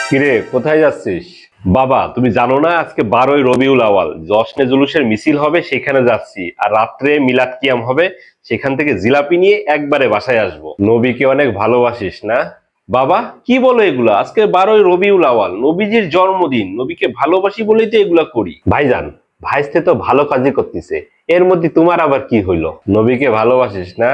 কিরে, কোথায় যাচ্ছিস? বাবা, তুমি জানো না আজকে 12ই রবিউল আওয়াল, জশ্নে জুলুসের মিছিল হবে, সেখানে যাচ্ছি। আর রাত্রে মিলাদ কিয়াম হবে, সেখান থেকে জিলাপি নিয়ে একবারে বাসায় আসবো। নবীকে অনেক ভালোবাসিস না? বাবা, কি বলো এগুলা? আজকে 12ই রবিউল আওয়াল, নবীজির জন্মদিন। নবীকে ভালোবাসি বলেই তো এগুলা করি। ভাইজান, ভাইস্তে তো ভালো কাজই করতেছে, এর মধ্যে তোমার আবার কি হইলো? নবীকে ভালোবাসিস না?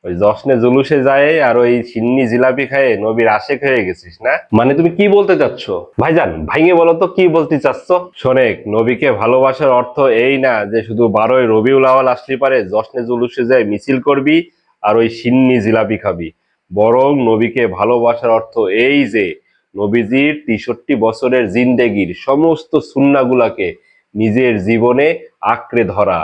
ওই জশ্নে জুলুসে যায় আর ওই সিন্নি জিলাপি খায়ে নবীর আশেক হয়ে গেছিস না? মানে তুমি কি বলতে চাচ্ছ? ভাইজান, ভাইঙে বলো তো কি বলতে চাচ্ছ। শোনেক, নবীকে ভালোবাসার অর্থ এই না যে শুধু 12ই রবিউল আওয়াল আসলে পারে জশ্নে জুলুসে যায় মিছিল করবি আর ওই সিন্নি জিলাপি খাবি। বরং নবীকে ভালোবাসার অর্থ এই যে নবীজির 63 বছরের জিন্দেগির সমস্ত সুন্নাগুলাকে নিজের জীবনে আঁকড়ে ধরা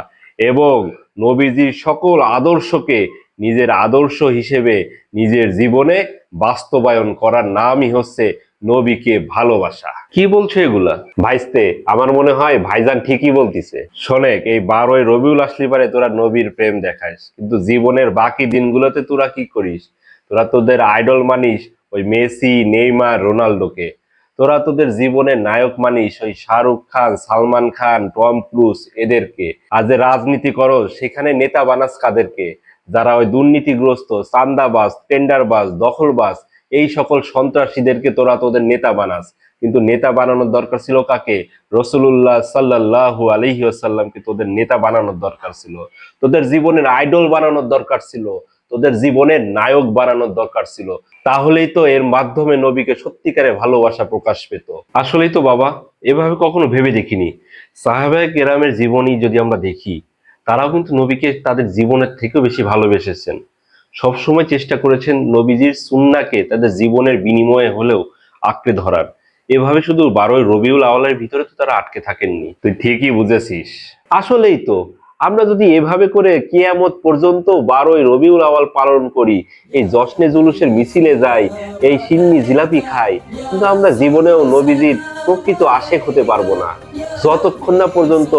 এবং নবীজির সকল আদর্শকে নিজের আদর্শ হিসেবে নিজের জীবনে বাস্তবায়ন করার নামই হচ্ছে নবীকে ভালোবাসা। কি বলছো এগুলা? ভাইস্তে, আমার মনে হয় ভাইজান ঠিকই বলতিছে। শোনেক, এই 12ই রবিউল আসলে পারে তোরা নবীর প্রেম দেখাস, কিন্তু জীবনের বাকি দিনগুলোতে তোরা কি করিস? তোরা তোদের আইডল মানিস ওই মেসি, নেইমার, রোনাল্ডোকে। তোরা তোদের জীবনের নায়ক মানিস ওই শাহরুখ খান, সালমান খান, টম ক্রুজ এদেরকে। আর যে রাজনীতি করো সেখানে নেতা বানাস কাদেরকে? যারা ওই দুর্নীতিগ্রস্ত, চান্দাবাজ, টেন্ডারবাজ, দখলবাজ, এই সকল সন্ত্রাসীদেরকে তোরা তোদের নেতা বানাস। কিন্তু নেতা বানানোর দরকার ছিল কাকে? রসুল্লাহ সাল্লাল্লাহু আলাইহি ওয়াসাল্লামকে তোদের নেতা বানানোর দরকার ছিল। তোদের জীবনের আইডল বানানোর দরকার ছিল। তোদের জীবনের নায়ক বানানোর দরকার ছিল। তাহলেই তো এর মাধ্যমে নবীকে সত্যিকারে ভালোবাসা প্রকাশ পেত। আসলেই তো বাবা, এভাবে কখনো ভেবে দেখিনি। সাহাবায়ে কেরামের জীবনী যদি আমরা দেখি, তারাও কিন্তু নবীকে তাদের জীবনের থেকেও বেশি ভালোবেসেছেন। সবসময় চেষ্টা করেছেন নবীজির সুন্নাহকে তাদের জীবনের বিনিময়ে হলেও আঁকড়ে ধরার। এভাবে শুধু 12ই রবিউল আওয়ালের ভিতরে তো তারা আটকে থাকেননি। তুই ঠিকই বুঝেছিস। আসলেই তো, আমরা যদি এভাবে করে কিয়ামত পর্যন্ত 12ই রবিউল আওয়াল পালন করি, এই জশ্নে জুলুসের মিছিলে যাই, এই সিন্নি জিলাপি খাই, কিন্তু আমরা জীবনেও নবীজির প্রকৃত আশেক হতে পারবো না। যতক্ষণ না পর্যন্ত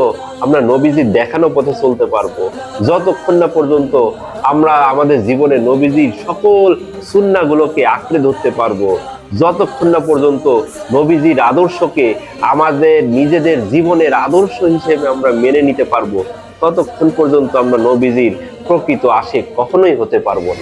আমরা নবীজির দেখানো পথে চলতে পারবো, যতক্ষণ না পর্যন্ত আমরা আমাদের জীবনে নবীজির সকল সুন্নাহগুলোকে আঁকড়ে ধরতে পারবো, যতক্ষণ না পর্যন্ত নবীজির আদর্শকে আমাদের নিজেদের জীবনের আদর্শ হিসেবে আমরা মেনে নিতে পারবো, ততক্ষণ পর্যন্ত আমরা নবীজির প্রকৃত আশেক কখনোই হতে পারবো না।